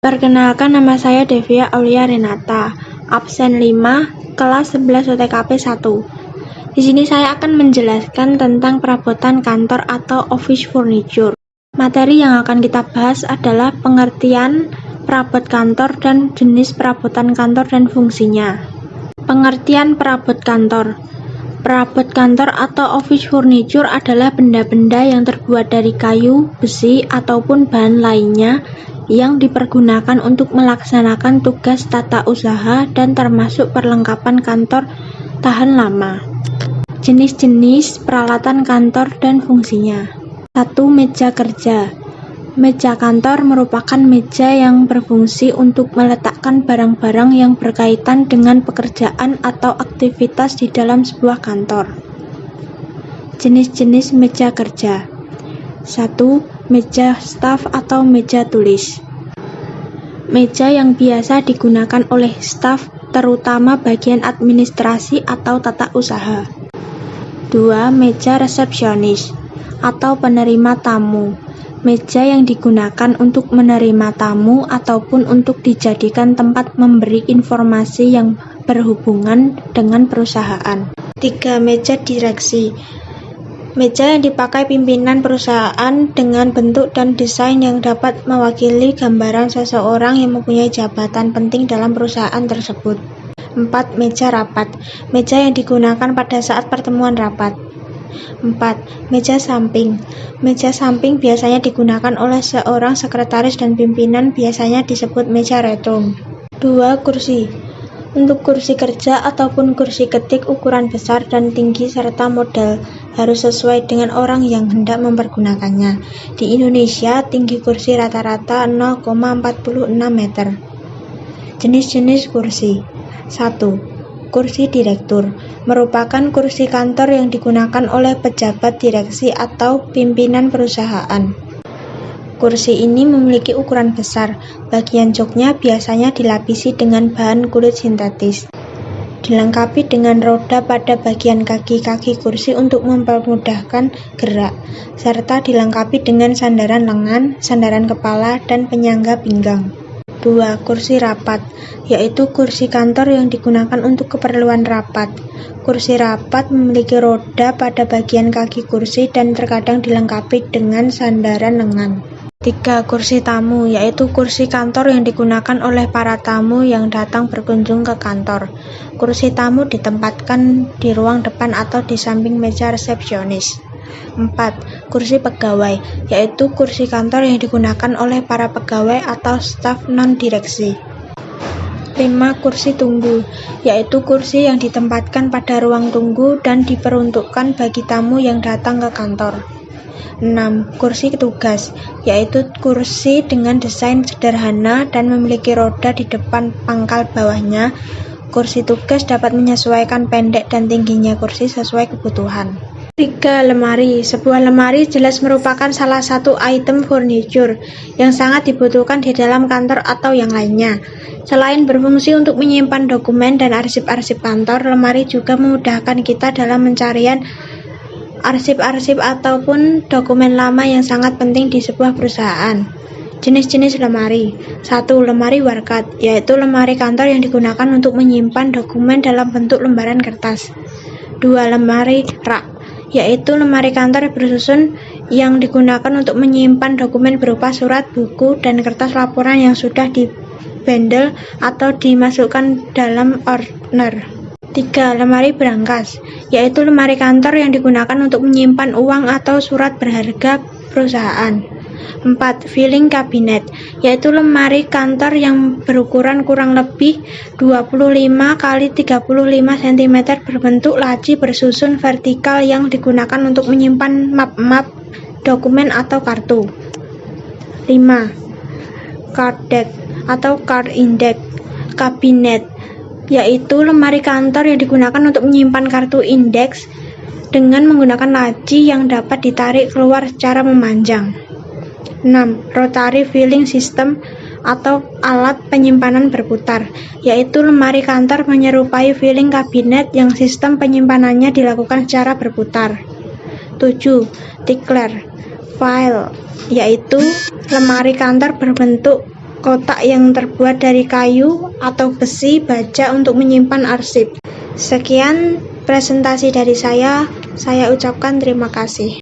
Perkenalkan, nama saya Devia Aulia Renata, absen 5, kelas 11 UTKP 1. Di sini saya akan menjelaskan tentang perabotan kantor atau office furniture. Materi yang akan kita bahas adalah pengertian perabot kantor dan jenis perabotan kantor dan fungsinya. Pengertian perabot kantor. Perabot kantor atau office furniture adalah benda-benda yang terbuat dari kayu, besi, ataupun bahan lainnya yang dipergunakan untuk melaksanakan tugas tata usaha dan termasuk perlengkapan kantor tahan lama. Jenis-jenis peralatan kantor dan fungsinya. 1. Meja kerja. Meja kantor merupakan meja yang berfungsi untuk meletakkan barang-barang yang berkaitan dengan pekerjaan atau aktivitas di dalam sebuah kantor. Jenis-jenis meja kerja. 1. Meja staf atau meja tulis. Meja yang biasa digunakan oleh staf, terutama bagian administrasi atau tata usaha. 2. Meja resepsionis atau penerima tamu. Meja yang digunakan untuk menerima tamu ataupun untuk dijadikan tempat memberi informasi yang berhubungan dengan perusahaan. 3. Meja direksi. Meja yang dipakai pimpinan perusahaan dengan bentuk dan desain yang dapat mewakili gambaran seseorang yang mempunyai jabatan penting dalam perusahaan tersebut. 4. Meja rapat. Meja yang digunakan pada saat pertemuan rapat. 4. Meja samping. Meja samping biasanya digunakan oleh seorang sekretaris dan pimpinan, biasanya disebut meja retrum. 2. Kursi. Untuk kursi kerja ataupun kursi ketik ukuran besar dan tinggi serta model harus sesuai dengan orang yang hendak mempergunakannya. Di Indonesia, tinggi kursi rata-rata 0,46 meter. Jenis-jenis kursi. 1. Kursi direktur. Merupakan kursi kantor yang digunakan oleh pejabat direksi atau pimpinan perusahaan. Kursi ini memiliki ukuran besar. Bagian joknya biasanya dilapisi dengan bahan kulit sintetis. Dilengkapi dengan roda pada bagian kaki-kaki kursi untuk mempermudahkan gerak, serta dilengkapi dengan sandaran lengan, sandaran kepala, dan penyangga pinggang. 2. Kursi rapat, yaitu kursi kantor yang digunakan untuk keperluan rapat. Kursi rapat memiliki roda pada bagian kaki kursi dan terkadang dilengkapi dengan sandaran lengan. 3. Kursi tamu, yaitu kursi kantor yang digunakan oleh para tamu yang datang berkunjung ke kantor. Kursi tamu ditempatkan di ruang depan atau di samping meja resepsionis. 4. Kursi pegawai, yaitu kursi kantor yang digunakan oleh para pegawai atau staf non-direksi. 5. Kursi tunggu, yaitu kursi yang ditempatkan pada ruang tunggu dan diperuntukkan bagi tamu yang datang ke kantor. 6. Kursi tugas, yaitu kursi dengan desain sederhana dan memiliki roda di depan pangkal bawahnya. Kursi tugas dapat menyesuaikan pendek dan tingginya kursi sesuai kebutuhan. 3. Lemari. Sebuah lemari jelas merupakan salah satu item furniture yang sangat dibutuhkan di dalam kantor atau yang lainnya. Selain berfungsi untuk menyimpan dokumen dan arsip-arsip kantor, lemari juga memudahkan kita dalam pencarian arsip-arsip ataupun dokumen lama yang sangat penting di sebuah perusahaan. Jenis-jenis lemari. 1. Lemari warkat, yaitu lemari kantor yang digunakan untuk menyimpan dokumen dalam bentuk lembaran kertas. 2. Lemari rak, yaitu lemari kantor bersusun yang digunakan untuk menyimpan dokumen berupa surat, buku, dan kertas laporan yang sudah dibendel atau dimasukkan dalam ordner. 3. Lemari berangkas, yaitu lemari kantor yang digunakan untuk menyimpan uang atau surat berharga perusahaan. 4. Filing cabinet, yaitu lemari kantor yang berukuran kurang lebih 25 x 35 cm berbentuk laci bersusun vertikal yang digunakan untuk menyimpan map-map, dokumen atau kartu. 5. Card deck atau card index cabinet, yaitu lemari kantor yang digunakan untuk menyimpan kartu indeks dengan menggunakan laci yang dapat ditarik keluar secara memanjang. 6. Rotary filling system atau alat penyimpanan berputar, yaitu lemari kantor menyerupai filing cabinet yang sistem penyimpanannya dilakukan secara berputar. 7. Tickler file, yaitu lemari kantor berbentuk kotak yang terbuat dari kayu atau besi baja untuk menyimpan arsip. Sekian presentasi dari saya ucapkan terima kasih.